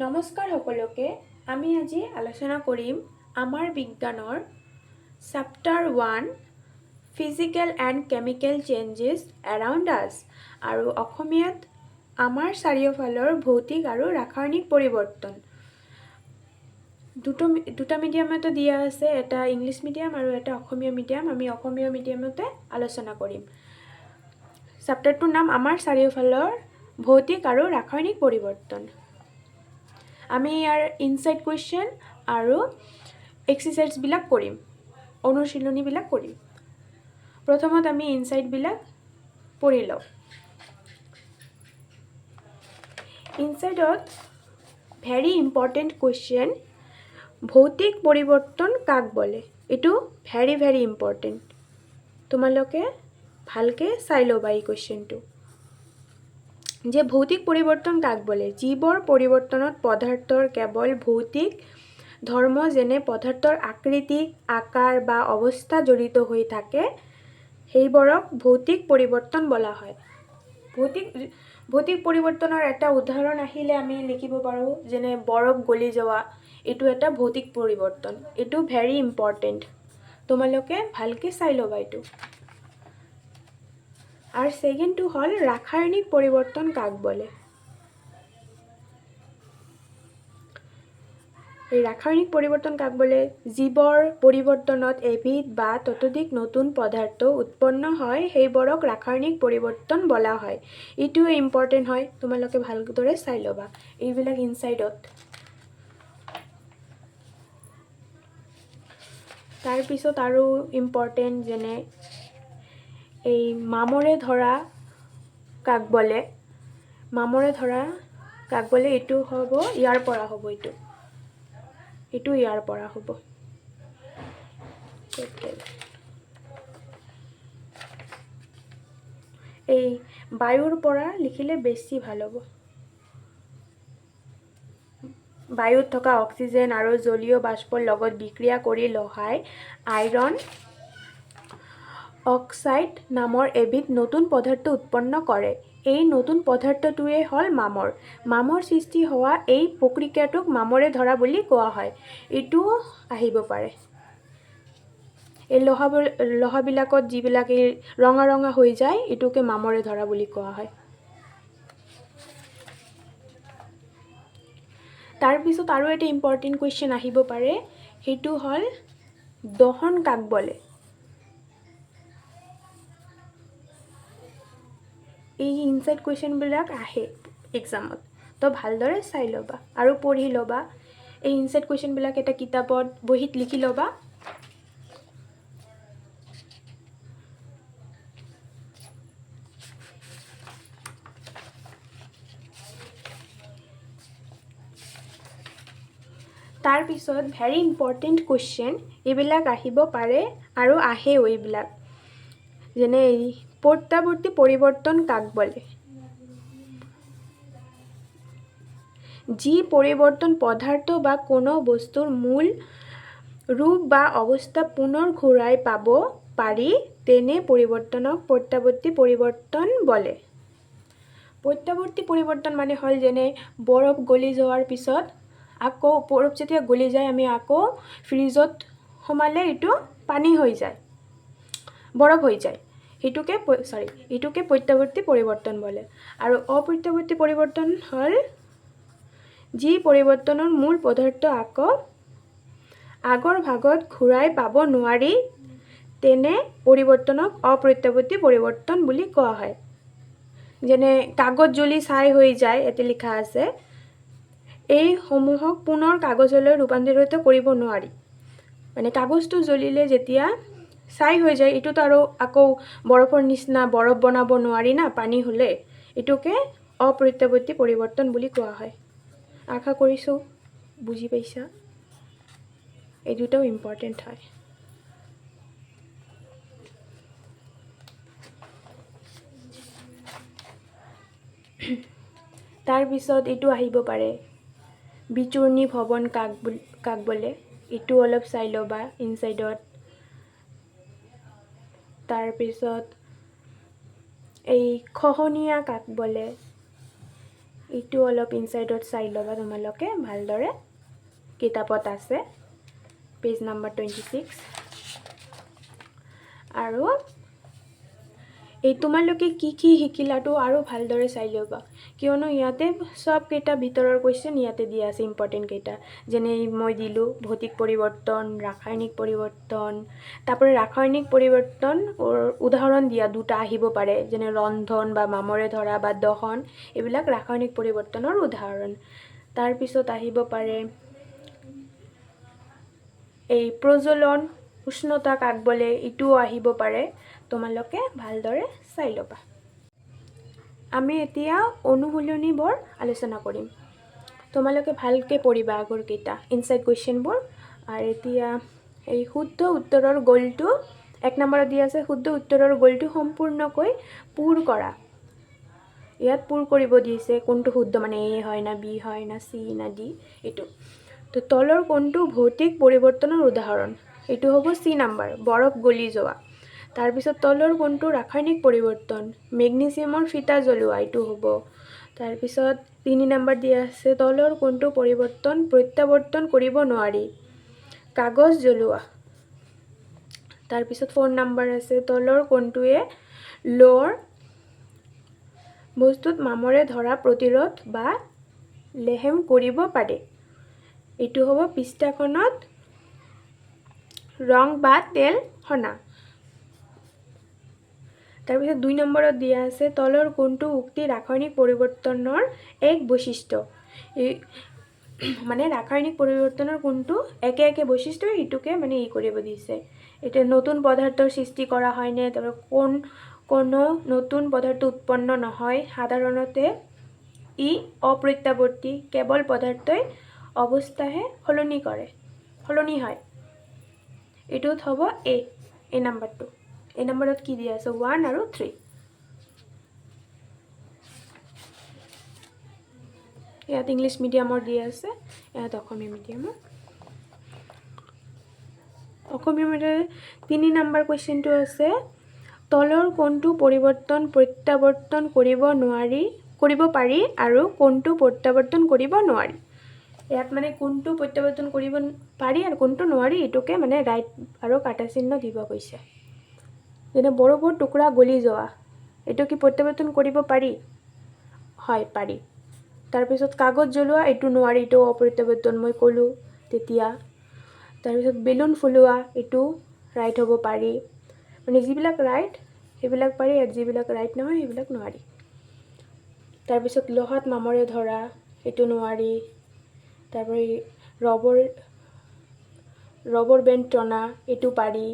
নমস্কাৰ সকলোকে। আমি আজি আলোচনা কৰিম আমাৰ বিজ্ঞানৰ chapter 1 physical and chemical changes around আছ আৰু অসমীয়াত আমাৰ চাৰিওফালৰ ভৌতিক আৰু ৰাসায়নিক পৰিৱৰ্তন। দুটা মিডিয়ামতে দিয়া আছে, এটা ইংলিছ মিডিয়াম আৰু এটা অসমীয়া মিডিয়াম। আমি অসমীয়া মিডিয়ামতে আলোচনা কৰিম। চেপ্টাৰটোৰ নাম আমাৰ চাৰিওফালৰ ভৌতিক আৰু ৰাসায়নিক পৰিৱৰ্তন। আমি ইয়াৰ ইনসাইড কুৱেশ্যন আৰু এক্সাৰচাইজবিলাক কৰিম, অনুশীলনীবিলাক কৰিম। প্ৰথমত আমি ইনসাইডবিলাক পঢ়ি লওঁ। ইনসাইডত ভেৰি ইম্পৰ্টেণ্ট কুৱেশ্যন, ভৌতিক পৰিৱৰ্তন কাক বোলে? এইটো ভেৰি ইম্পৰ্টেণ্ট। তোমালোকে ভালকৈ চাই ল'বা এই কুৱেশ্যনটো। যে ভৌতিক পৰিৱৰ্তন কাক বোলে? যিবোৰ পৰিৱৰ্তনত পদাৰ্থৰ কেৱল ভৌতিক ধৰ্ম যেনে পদাৰ্থৰ আকৃতি, আকাৰ বা অৱস্থা জড়িত হৈ থাকে, সেইবোৰক ভৌতিক পৰিৱৰ্তন বোলা হয়। ভৌতিক পৰিৱৰ্তনৰ এটা উদাহৰণ আহিলে আমি লিখিব পাৰোঁ, যেনে বৰফ গলি যোৱা। এইটো এটা ভৌতিক পৰিৱৰ্তন। এইটো ভেৰি ইম্পৰ্টেণ্ট। তোমালোকে ভালকৈ চাই ল'বা এইটো। আৰু ছেকেণ্ডটো হ'ল ৰাসায়নিক পৰিৱৰ্তন কাক বোলে? এই ৰাসায়নিক পৰিৱৰ্তন কাক বোলে? যিবোৰ পৰিৱৰ্তনত এবিধ বা ততোধিক নতুন পদাৰ্থ উৎপন্ন হয়, সেইবোৰক ৰাসায়নিক পৰিৱৰ্তন বোলা হয়। এইটোৱে ইম্পৰ্টেণ্ট হয়, তোমালোকে ভালদৰে চাই ল'বা এইবিলাক ইনসাইডত। তাৰপিছত আৰু ইম্পৰ্টেণ্ট, যেনে এই মামৰে ধৰা কাক বোলে? মামৰে ধৰা কাক বোলে? এইটো হ'ব ইয়াৰ পৰা হ'ব, এইটো ইয়াৰ পৰা হ'ব। এই বায়ুৰ পৰা লিখিলে বেছি ভাল হ'ব। বায়ুত থকা অক্সিজেন আৰু জলীয় বাষ্পৰ লগত বিক্ৰিয়া কৰি লোহাই আইৰণ অক্সাইড নামৰ এবিধ নতুন পদাৰ্থ উৎপন্ন কৰে। এই নতুন পদাৰ্থটোৱে হ'ল মামৰ। মামৰ সৃষ্টি হোৱা এই প্ৰক্ৰিয়াটোক মামৰে ধৰা বুলি কোৱা হয়। এইটোও আহিব পাৰে। এই লোহাবিলাকত যিবিলাক এই ৰঙা হৈ যায়, এইটোকে মামৰে ধৰা বুলি কোৱা হয়। তাৰপিছত আৰু এটা ইম্পৰ্টেণ্ট কুৱেশ্যন আহিব পাৰে, সেইটো হ'ল দহন কাক বোলে? এই ইনসাইড কুৱেশ্যনবিলাক আহে এক্সামত, তো ভালদৰে চাই ল'বা আৰু পঢ়ি ল'বা। এই ইনসাইড কুৱেশ্যনবিলাক এটা কিতাপত, বহীত লিখি ল'বা। তাৰপিছত ভেৰি ইম্পৰ্টেণ্ট কুৱেশ্যন এইবিলাক আহিব পাৰে আৰু আহেও এইবিলাক, যেনে প্ৰত্যাৱৰ্তী পৰিৱৰ্তন কাক বোলে? যি পৰিৱৰ্তন পদাৰ্থ বা কোনো বস্তুৰ মূল ৰূপ বা অৱস্থা পুনৰ ঘূৰাই পাব পাৰি, তেনে পৰিৱৰ্তনক প্ৰত্যাৱৰ্তী পৰিৱৰ্তন বোলে। প্ৰত্যাৱৰ্তী পৰিৱৰ্তন মানে হ'ল, যেনে বৰফ গলি যোৱাৰ পিছত আকৌ বৰফ যেতিয়া গলি যায়, আমি আকৌ ফ্ৰিজত সোমালে এইটো পানী হৈ যায়, বৰফ হৈ যায়। এইটোকে প্ৰত্যাৱৰ্তী পৰিৱৰ্তন বোলে। আৰু অপ্ৰত্যাৱৰ্তী পৰিৱৰ্তন হ'ল যি পৰিৱৰ্তনৰ মূল পদাৰ্থ আকৌ আগৰ ভাগত ঘূৰাই পাব নোৱাৰি, তেনে পৰিৱৰ্তনক অপ্ৰত্যাৱৰ্তী পৰিৱৰ্তন বুলি কোৱা হয়। যেনে কাগজ জ্বলি ছাই হৈ যায়, ইয়াতে লিখা আছে। এইসমূহক পুনৰ কাগজলৈ ৰূপান্তৰিত কৰিব নোৱাৰি। মানে কাগজটো জ্বলিলে যেতিয়া ছাই হৈ যায়, এইটোতো আৰু আকৌ বৰফৰ নিচিনা বৰফ বনাব নোৱাৰি না, পানী হ'লে। এইটোকে অপ্ৰত্যাৱৰ্তী পৰিৱৰ্তন বুলি কোৱা হয়। আশা কৰিছোঁ বুজি পাইছা। এই দুটাও ইম্পৰ্টেণ্ট হয়। তাৰপিছত এইটো আহিব পাৰে, বিচূৰ্ণী ভৱন কাক বোলে? এইটো অলপ চাই ল'বা ইনসাইডত। তাৰপিছত এই খহনীয়া কাক বোলে? এইটো অলপ ইনসাইডত চাই ল'বা তোমালোকে ভালদৰে, কিতাপত আছে পেজ নাম্বাৰ 26। আৰু এই তোমালোকে কি কি শিকিলাটো আৰু ভালদৰে চাই ল'বা, কিয়নো ইয়াতে সবকেইটা ভিতৰৰ কুৱেশ্যন ইয়াতে দিয়া আছে ইম্পৰ্টেণ্ট কেইটা, যেনে মই দিলোঁ ভৌতিক পৰিৱৰ্তন, ৰাসায়নিক পৰিৱৰ্তন, তাৰপৰে ৰাসায়নিক পৰিৱৰ্তন উদাহৰণ দিয়া দুটা আহিব পাৰে, যেনে ৰন্ধন বা মামৰে ধৰা বা দহন, এইবিলাক ৰাসায়নিক পৰিৱৰ্তনৰ উদাহৰণ। তাৰপিছত আহিব পাৰে এই প্ৰজ্বলন, উষ্ণতা কাক বোলে, ইটোও আহিব পাৰে, তোমালোকে ভালদৰে চাই ল'বা। আমি এতিয়া অনুশীলনীবোৰ আলোচনা কৰিম, তোমালোকে ভালকৈ পঢ়িবা আগৰকেইটা ইনসাইড কুৱেশ্যনবোৰ। আৰু এতিয়া এই শুদ্ধ উত্তৰৰ গ'লটো 1 নম্বৰত দিয়া আছে, শুদ্ধ উত্তৰৰ গ'লটো সম্পূৰ্ণকৈ পূৰ কৰা। ইয়াত পূৰ কৰিব দিছে কোনটো শুদ্ধ, মানে এ হয় না বি হয় না চি না ডি, এইটো। তো তলৰ কোনটো ভৌতিক পৰিৱৰ্তনৰ উদাহৰণ, এইটো হ'ব চি নম্বৰ, বৰফ গলি যোৱা। তাৰপিছত তলৰ কোনটো ৰাসায়নিক পৰিৱৰ্তন, মেগনেছিয়ামৰ ফিতা জ্বলোৱা, এইটো হ'ব। তাৰপিছত 3 নম্বৰ দিয়া আছে, তলৰ কোনটো পৰিৱৰ্তন প্ৰত্যাৱৰ্তন কৰিব নোৱাৰি, কাগজ জ্বলোৱা। তাৰপিছত 4 নম্বৰ আছে, তলৰ কোনটোৱে লোৰ বস্তুত মামৰে ধৰা প্ৰতিৰোধ বা লেহেম কৰিব পাৰে, এইটো হ'ব পৃষ্ঠাখনত ৰং বা তেল সনা। তাৰপিছত 2 নম্বৰত দিয়া আছে, তলৰ কোনটো উক্তি ৰাসায়নিক পৰিৱৰ্তনৰ এক বৈশিষ্ট্য, মানে ৰাসায়নিক পৰিৱৰ্তনৰ কোনটো একে একে বৈশিষ্ট্য, এইটোকে মানে কৰিব দিছে। এতিয়া নতুন পদাৰ্থৰ সৃষ্টি কৰা হয়নে, তাৰপৰা কোনো নতুন পদাৰ্থ উৎপন্ন নহয়, সাধাৰণতে ই অপ্ৰত্যাৱৰ্তী, কেৱল পদাৰ্থই অৱস্থাহে সলনি হয়, এইটোত হ'ব এ নম্বৰটো। এই নম্বৰত কি দিয়া আছে 1 আৰু 3। ইয়াত ইংলিছ মিডিয়ামৰ দিয়া আছে, ইয়াত অসমীয়া মিডিয়ামৰ। অসমীয়া মিডিয়ামৰ 3 নম্বৰ কুৱেশ্যনটো আছে, তলৰ কোনটো পৰিৱৰ্তন প্ৰত্যাৱৰ্তন কৰিব পাৰি আৰু কোনটো প্ৰত্যাৱৰ্তন কৰিব নোৱাৰি। ইয়াত মানে কোনটো প্ৰত্যাৱৰ্তন কৰিব পাৰি আৰু কোনটো নোৱাৰি, এইটোকে মানে ৰাইট আৰু কাটা চিহ্ন দিব কৈছে। যেনে বৰফৰ টুকুৰা গলি যোৱা, এইটো কি প্ৰত্যাৱৰ্তন কৰিব পাৰি, হয় পাৰি। তাৰপিছত কাগজ জ্বলোৱা, এইটো নোৱাৰি, এইটো অপ্ৰত্যাৱৰ্তন মই ক'লোঁ তেতিয়া। তাৰপিছত বেলুন ফুলোৱা, এইটো ৰাইট হ'ব পাৰি, মানে যিবিলাক ৰাইট সেইবিলাক পাৰি, আৰু যিবিলাক ৰাইট নহয় সেইবিলাক নোৱাৰি। তাৰপিছত লোহাত মামৰে ধৰা, এইটো নোৱাৰি। তাৰপৰে ৰবৰ বেণ্ড টনা, এইটো পাৰি।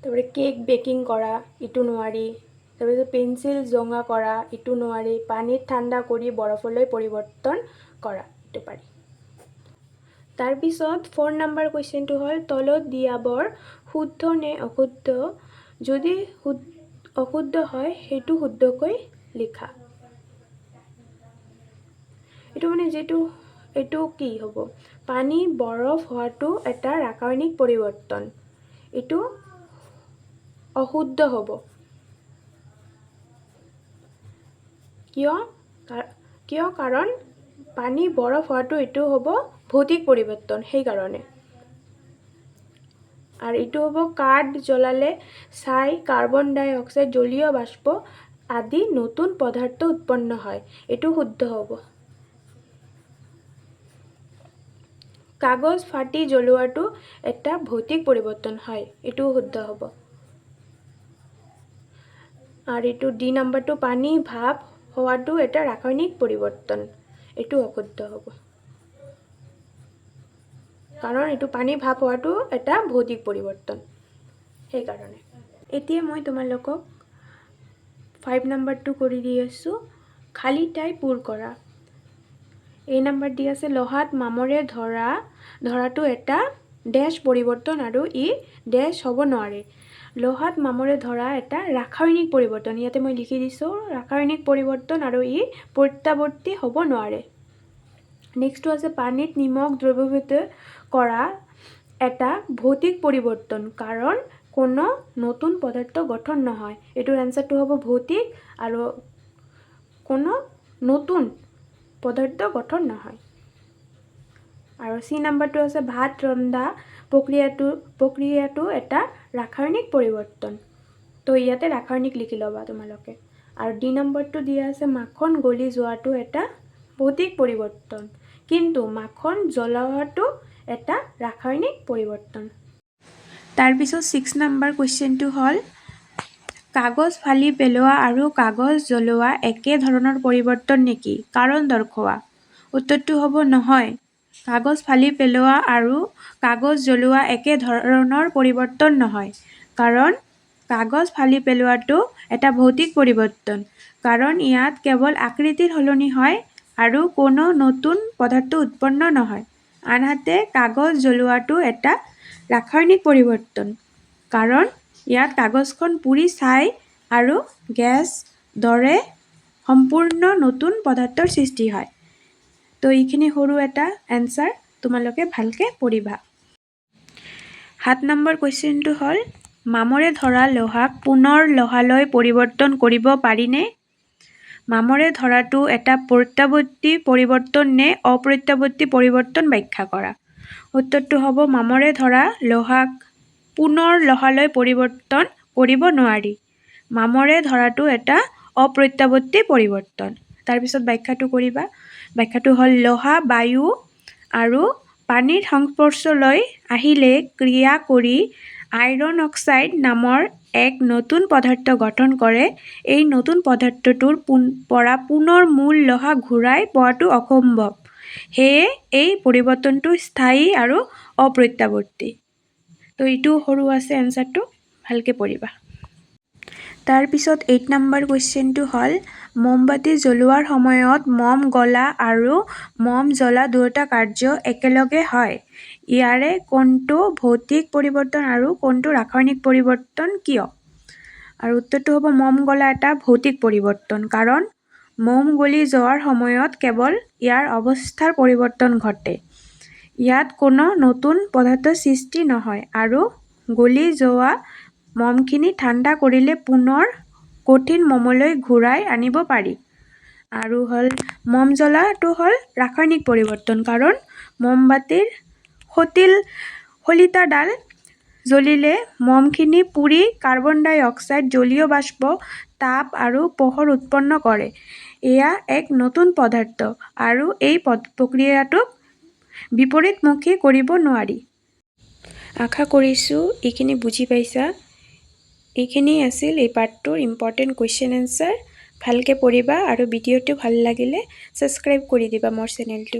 তাৰপৰে কেক বেকিং কৰা, এইটো নোৱাৰি। তাৰপিছত পেন্সিল জঙা কৰা, এইটো নোৱাৰি। পানীত ঠাণ্ডা কৰি বৰফলৈ পৰিৱৰ্তন কৰা, এইটো পাৰি। তাৰপিছত 4 নম্বৰ কুৱেশ্যনটো হ'ল, তলত দিয়াবোৰ শুদ্ধ নে অশুদ্ধ, যদি অশুদ্ধ হয় সেইটো শুদ্ধকৈ লিখা। এইটো মানে এইটো কি হ'ব, পানী বৰফ হোৱাটো এটা ৰাসায়নিক পৰিৱৰ্তন, এইটো অশুদ্ধ হ'ব। কিয় কাৰণ পানী বৰফ হোৱাটো এইটো হ'ব ভৌতিক পৰিৱৰ্তন, সেইকাৰণে। আৰ এইটো হ'ব কাঠ জ্বলালে ছাই, কাৰ্বন ডাই অক্সাইড, জলীয় বাষ্প আদি নতুন পদাৰ্থ উৎপন্ন হয়, এইটো শুদ্ধ হ'ব। কাগজ ফাটি জ্বলোৱাটো এটা ভৌতিক পৰিৱৰ্তন, হয়, এইটো শুদ্ধ হ'ব। আৰ এইটো ডি নম্বৰটো পানী ভাপ হোৱাটো এটা ৰাসায়নিক পৰিৱৰ্তন, এইটো অশুদ্ধ হ'ব, কাৰণ এইটো পানী ভাপ হোৱাটো এটা ভৌতিক পৰিৱৰ্তন, সেইকাৰণে। এতিয়া মই তোমালোকক 5 নম্বৰটো কৰি দি আছোঁ, খালী ঠাই পূৰ কৰা। এই নম্বৰ দি আছে, লোহাত মামৰে ধৰাটো এটা ডেছ পৰিৱৰ্তন আৰু ই ডেছ হ'ব নোৱাৰে। লোহাত মামৰে ধৰা এটা ৰাসায়নিক পৰিৱৰ্তন, ইয়াতে মই লিখি দিছোঁ ৰাসায়নিক পৰিৱৰ্তন আৰু ই প্ৰত্যাৱৰ্তী হ'ব নোৱাৰে। নেক্সটটো আছে, পানীত নিমখ দ্ৰৱীভূত কৰা এটা ভৌতিক পৰিৱৰ্তন, কাৰণ কোনো নতুন পদাৰ্থ গঠন নহয়, এইটোৰ এনসাৰটো হ'ব ভৌতিক আৰু কোনো নতুন পদাৰ্থ গঠন নহয়। আৰু চি নাম্বাৰটো আছে ভাত ৰন্ধা প্ৰক্ৰিয়াটো এটা ৰাসায়নিক পৰিৱৰ্তন। তো ইয়াতে ৰাসায়নিক লিখি ল'বা তোমালোকে। আৰু ডি নম্বৰটো দিয়া আছে মাখন গলি যোৱাটো এটা ভৌতিক পৰিৱৰ্তন, কিন্তু মাখন জ্বলোৱাটো এটা ৰাসায়নিক পৰিৱৰ্তন। তাৰপিছত 6 নম্বৰ কুৱেশ্যনটো হ'ল কাগজ ফালি পেলোৱা আৰু কাগজ জ্বলোৱা একে ধৰণৰ পৰিৱৰ্তন নেকি? কাৰণ দৰ্শোৱা। উত্তৰটো হ'ব নহয়। কাগজ ফালি পেলোৱা আৰু কাগজ জ্বলোৱা একে ধৰণৰ পৰিৱৰ্তন নহয়। কাৰণ কাগজ ফালি পেলোৱাটো এটা ভৌতিক পৰিৱৰ্তন, কাৰণ ইয়াত কেৱল আকৃতিৰ সলনি হয় আৰু কোনো নতুন পদাৰ্থ উৎপন্ন নহয়। আনহাতে কাগজ জ্বলোৱাটো এটা ৰাসায়নিক পৰিৱৰ্তন, কাৰণ ইয়াত কাগজখন পুৰি ছাই আৰু গেছ দৰে সম্পূৰ্ণ নতুন পদাৰ্থৰ সৃষ্টি হয়। তো এইখিনি সৰু এটা এনচাৰ, তোমালোকে ভালকৈ পঢ়িবা। 7 নম্বৰ কুৱেশ্যনটো হ'ল মামৰে ধৰা লোহাক পুনৰ লোহালৈ পৰিৱৰ্তন কৰিব পাৰিনে? মামৰে ধৰাটো এটা প্ৰত্যাৱৰ্তী পৰিৱৰ্তন নে অপ্ৰত্যাৱৰ্তী পৰিৱৰ্তন ব্যাখ্যা কৰা। উত্তৰটো হ'ব মামৰে ধৰা লোহাক পুনৰ লোহালৈ পৰিৱৰ্তন কৰিব নোৱাৰি। মামৰে ধৰাটো এটা অপ্ৰত্যাৱৰ্তী পৰিৱৰ্তন। তাৰপিছত ব্যাখ্যাটো কৰিবা। ব্যাখ্যাটো হ'ল লোহা বায়ু আৰু পানীৰ সংস্পৰ্শলৈ আহিলে ক্ৰিয়া কৰি আইৰণ অক্সাইড নামৰ এক নতুন পদাৰ্থ গঠন কৰে। এই নতুন পদাৰ্থটোৰ পৰা পুনৰ মূল লোহা ঘূৰাই পোৱাটো অসম্ভৱ। সেয়ে এই পৰিৱৰ্তনটো স্থায়ী আৰু অপ্ৰত্যাৱৰ্তী। তো এইটো সৰু আছে এনচাৰটো, ভালকৈ পঢ়িবা। তাৰপিছত 8 নম্বৰ কুৱেশ্যনটো হ'ল মমবাতি জ্বলোৱাৰ সময়ত মম গলা আৰু মম জ্বলা দুয়োটা কাৰ্য একেলগে হয়। ইয়াৰে কোনটো ভৌতিক পৰিৱৰ্তন আৰু কোনটো ৰাসায়নিক পৰিৱৰ্তন কিয়? আৰু উত্তৰটো হ'ব মম গলা এটা ভৌতিক পৰিৱৰ্তন, কাৰণ মম গলি যোৱাৰ সময়ত কেৱল ইয়াৰ অৱস্থাৰ পৰিৱৰ্তন ঘটে। ইয়াত কোনো নতুন পদাৰ্থৰ সৃষ্টি নহয় আৰু গলি যোৱা মমখিনি ঠাণ্ডা কৰিলে পুনৰ কঠিন মমলৈ ঘূৰাই আনিব পাৰি। আৰু হ'ল মম জ্বলাটো হ'ল ৰাসায়নিক পৰিৱৰ্তন, কাৰণ মমবাতিৰ শলিতাডাল জ্বলিলে মমখিনি পুৰি কাৰ্বন ডাই অক্সাইড জলীয় বাষ্প তাপ আৰু পোহৰ উৎপন্ন কৰে। এয়া এক নতুন পদাৰ্থ আৰু এই প্ৰক্ৰিয়াটোক বিপৰীতমুখী কৰিব নোৱাৰি। আশা কৰিছোঁ এইখিনি বুজি পাইছা। এইখিনি আছিল এই পাৰ্টটোৰ ইম্পৰ্টেণ্ট কুৱেশ্যন এনচাৰ। ভালকৈ পঢ়িবা আৰু ভিডিঅ'টো ভাল লাগিলে ছাবস্ক্ৰাইব কৰি দিবা মোৰ চেনেলটো।